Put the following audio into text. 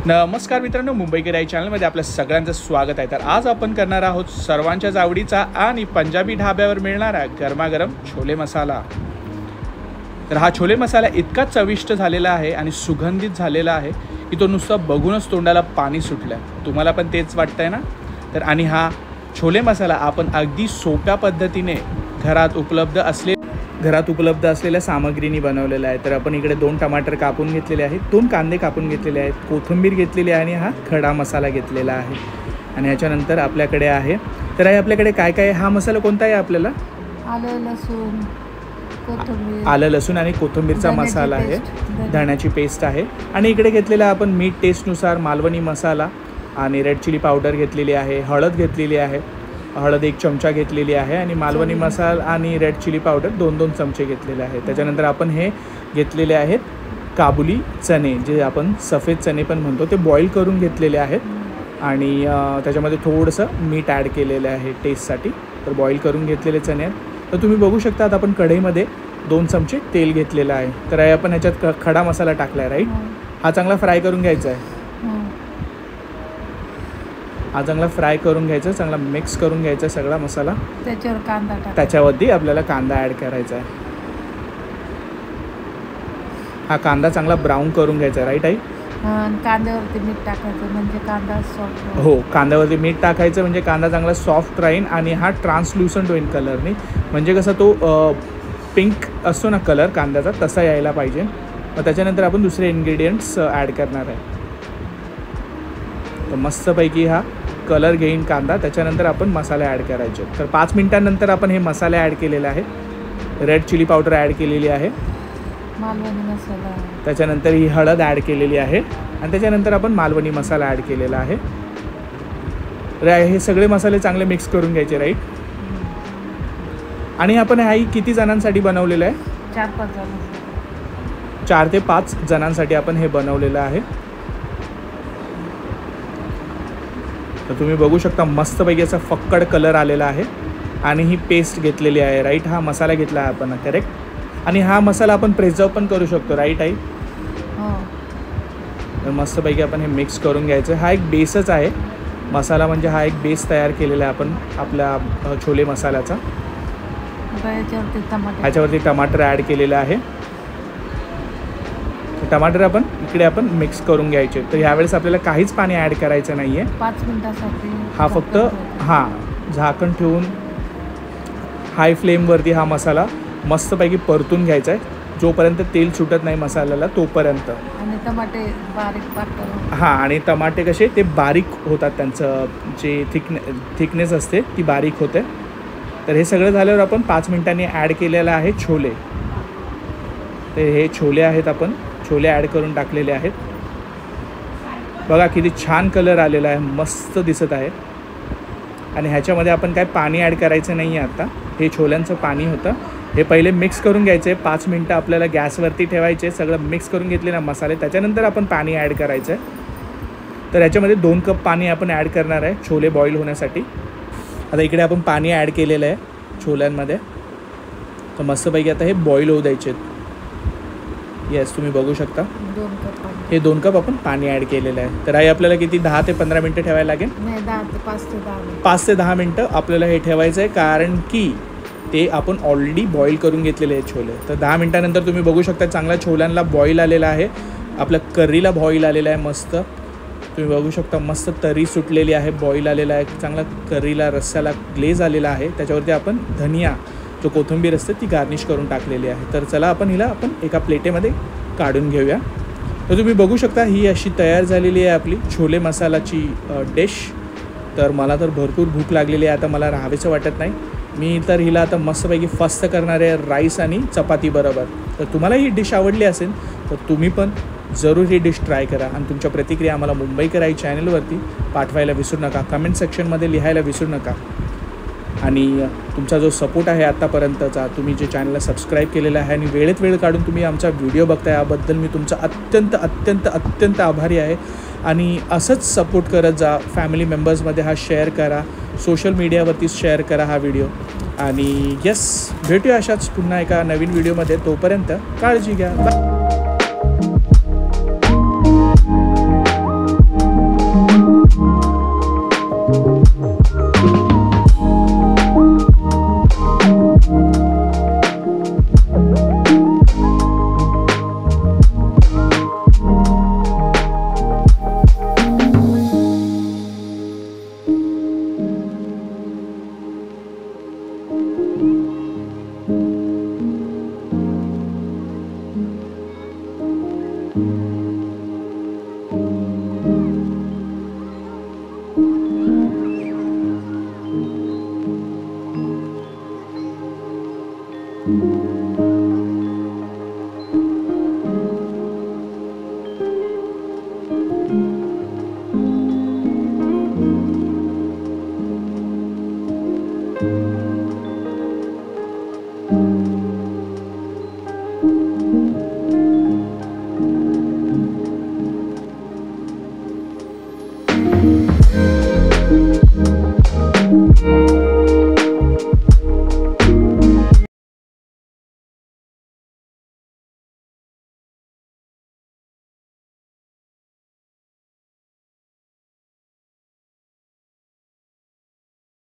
नमस्कार मित्रांनो, मुंबईकर आई चॅनलमध्ये आपल्या सगळ्यांचं स्वागत आहे। तर आज आपण करणार आहोत सर्वांच्याच आवडीचा आणि पंजाबी ढाब्यावर मिळणारा गरमागरम छोले मसाला। तर हा छोले मसाला इतका चविष्ट झालेला आहे आणि सुगंधित झालेला आहे की तो नुसतं बघूनच तोंडाला पाणी सुटलं। तुम्हाला पण तेच वाटतंय ना? तर आणि हा छोले मसाला आपण अगदी सोप्या पद्धतीने घरात उपलब्ध असलेल्या सामग्रीनी बनवलेला आहे। तर आपण इकडे 2 टमाटर कापून घेतलेले आहेत, 2 कांदे कापून घेतलेले आहेत, कोथिंबीर घेतलेली आहे आणि हा खडा मसाला घेतलेला आहे। आणि याच्यानंतर आपल्याकडे आहे, तर आहे आपल्याकडे काय काय, हा मसाला कोणता आहे आपल्याला? आलं लसूण आणि कोथिंबीरचा मसाला आहे, धण्याची पेस्ट आहे। आणि इकडे घेतलेला आपण मीठ टेस्टनुसार, मालवणी मसाला आणि रेड चिली पावडर घेतलेली आहे, हळद घेतलेली आहे, हळद 1 चमचा घेतलेली आहे आणि मालवणी मसाला आणि रेड चिली पावडर 2-2 चमचे घेतलेले आहे। त्याच्यानंतर आपण हे घेतलेले आहेत काबुली चणे, जे आपण सफेद चणे पण म्हणतो, ते बॉईल करून घेतलेले आहेत आणि त्याच्यामध्ये थोडंसं मीठ ॲड केलेलं आहे टेस्टसाठी। तर बॉईल करून घेतलेले चणे आहेत। तर तुम्ही बघू शकता आता आपण कढईमध्ये 2 चमचे तेल घेतलेलं आहे। तर आपण ह्याच्यात खडा मसाला टाकला आहे, राईट? हा चांगला फ्राय करून घ्यायचा आहे, हा चांगला फ्राय करून घ्यायचा, चांगला मिक्स करून घ्यायचा सगळा मसाला। त्याच्यावर कांदा टाकायचा, त्याच्यावरती आपल्याला कांदा ॲड करायचा आहे। हा कांदा चांगला ब्राऊन करून घ्यायचा, राईट आई? कांद्यावरती मीठ टाकायचं म्हणजे कांदा सॉफ्ट हो, कांद्यावरती मीठ टाकायचं म्हणजे कांदा चांगला सॉफ्ट राहील आणि हा ट्रान्सल्युसंट होईल कलरने, म्हणजे कसं तो पिंक असतो ना कलर कांद्याचा, तसा यायला पाहिजे। मग त्याच्यानंतर आपण दुसरे इन्ग्रेडियंट्स ॲड करणार आहे। तर मस्तपैकी हा कलर घेईन कांदा, त्याच्यानंतर आपण मसाले ॲड करायचे। तर 5 मिनिटांनंतर आपण हे मसाले ॲड केलेले आहेत। रेड चिली पावडर ॲड केलेली आहे, मालवणी मसाला, त्याच्यानंतर ही हळद ॲड केलेली आहे आणि त्याच्यानंतर आपण मालवणी मसाला ॲड केलेला आहे। हे सगळे मसाले चांगले मिक्स करून घ्यायचे, राईट? आणि आपण हाही किती जणांसाठी बनवलेलं आहे? 4-5 जण, 4 ते 5 जणांसाठी आपण हे बनवलेलं आहे। तर तुम्ही बघू शकता मस्तपैकी असा फक्कड कलर आलेला आहे आणि ही पेस्ट घेतलेली आहे, राईट? हा मसाला घेतला आहे आपण, करेक्ट? आणि हा मसाला आपण प्रिझर्व पण करू शकतो, राईट आई? तर मस्तपैकी आपण हे मिक्स करून घ्यायचं। हा एक बेसच आहे मसाला, म्हणजे हा एक बेस तयार केलेला आहे आपण आपल्या छोले मसाल्याचा। ह्याच्यावरती टमाटर ॲड केलेलं आहे, टमाटर आपण इकडे आपण मिक्स करून घ्यायचे। तर ह्यावेळेस आपल्याला काहीच पाणी ॲड करायचं नाही आहे, 5 मिनिटासाठी हा फक्त झाकण ठेवून हाय फ्लेमवरती हा मसाला मस्तपैकी परतून घ्यायचा आहे, जोपर्यंत तेल सुटत नाही मसाल्याला तोपर्यंत। आणि टमाटे बारीक पातळ, आणि टमाटे कसे ते बारीक होतात, त्यांचं जे थिकनेस असते ती बारीक होते। तर हे सगळं झाल्यावर आपण 5 मिनिटांनी ॲड केलेलं आहे छोले। तर हे छोले आहेत, आपण छोले ॲड करून टाकलेले आहेत। बघा किती छान कलर आलेला आहे, मस्त दिसत आहे। आणि ह्याच्यामध्ये आपण काय पाणी ॲड करायचं नाही आहे आता, हे छोल्यांचं पाणी होतं। हे पहिले मिक्स करून घ्यायचे, 5 मिनटं आपल्याला गॅसवरती ठेवायचे, सगळं मिक्स करून घेतले ना मसाले, त्याच्यानंतर आपण पाणी ॲड करायचं आहे। तर ह्याच्यामध्ये 2 कप पाणी आपण ॲड करणार आहे छोले बॉईल होण्यासाठी। आता इकडे आपण पाणी ॲड केलेलं आहे छोल्यांमध्ये। तर मस्तपैकी आता हे बॉईल होऊ द्यायचे। येस, तुम्ही बघू शकता 2 कप, हे 2 कप आपण पाणी ॲड केलेलं आहे। तर हे आपल्याला किती 10 ते 15 मिनटं ठेवायला लागेल? नाही, 5 ते 10 मिनिटं, 5 ते 10 मिनटं आपल्याला हे ठेवायचं आहे, कारण की ते आपण ऑलरेडी बॉईल करून घेतलेले आहेत छोले। तर 10 मिनटानंतर तुम्ही बघू शकता चांगला छोल्यांना बॉईल आलेला आहे, आपल्या कर्रीला बॉईल आलेला आहे मस्त। तुम्ही बघू शकता मस्त तरी सुटलेली आहे, बॉईल आलेला आहे चांगला, कर्रीला रस्स्याला ग्लेज आलेला आहे। त्याच्यावरती आपण धनिया जो कोथिंबीर असते ती गार्निश करून टाकलेली आहे। तर चला आपण एका प्लेटेमध्ये काढून घेऊया। तर तुम्ही बघू शकता ही अशी तयार झालेली आहे आपली छोले मसालाची डिश। तर मला तर भरपूर भूक लागलेली आहे, आता मला राहावेचं वाटत नाही। मी तर हिला आता मस्तपैकी फस्त करणार आहे राईस आणि चपाती बरोबर। तर तुम्हाला ही डिश आवडली असेल तर तुम्ही पण जरूर ही डिश ट्राय करा आणि तुमच्या प्रतिक्रिया आम्हाला मुंबईकर आई चॅनलवरती पाठवायला विसरू नका, कमेंट सेक्शनमध्ये लिहायला विसरू नका। आणि तुमचा जो सपोर्ट आहे आत्तापर्यंतचा, तुम्ही जे चॅनलला सबस्क्राईब केलेलं आहे आणि वेळेत वेळ काढून तुम्ही आमचा व्हिडिओ बघता, याबद्दल मी तुमचा अत्यंत अत्यंत अत्यंत आभारी आहे। आणि असंच सपोर्ट करत जा, फॅमिली मेंबर्समध्ये हा शेअर करा, सोशल मीडियावरती शेअर करा हा व्हिडिओ। आणि येस, भेटूया अशाच पुन्हा एका नवीन व्हिडिओमध्ये, तोपर्यंत काळजी घ्या, बाय।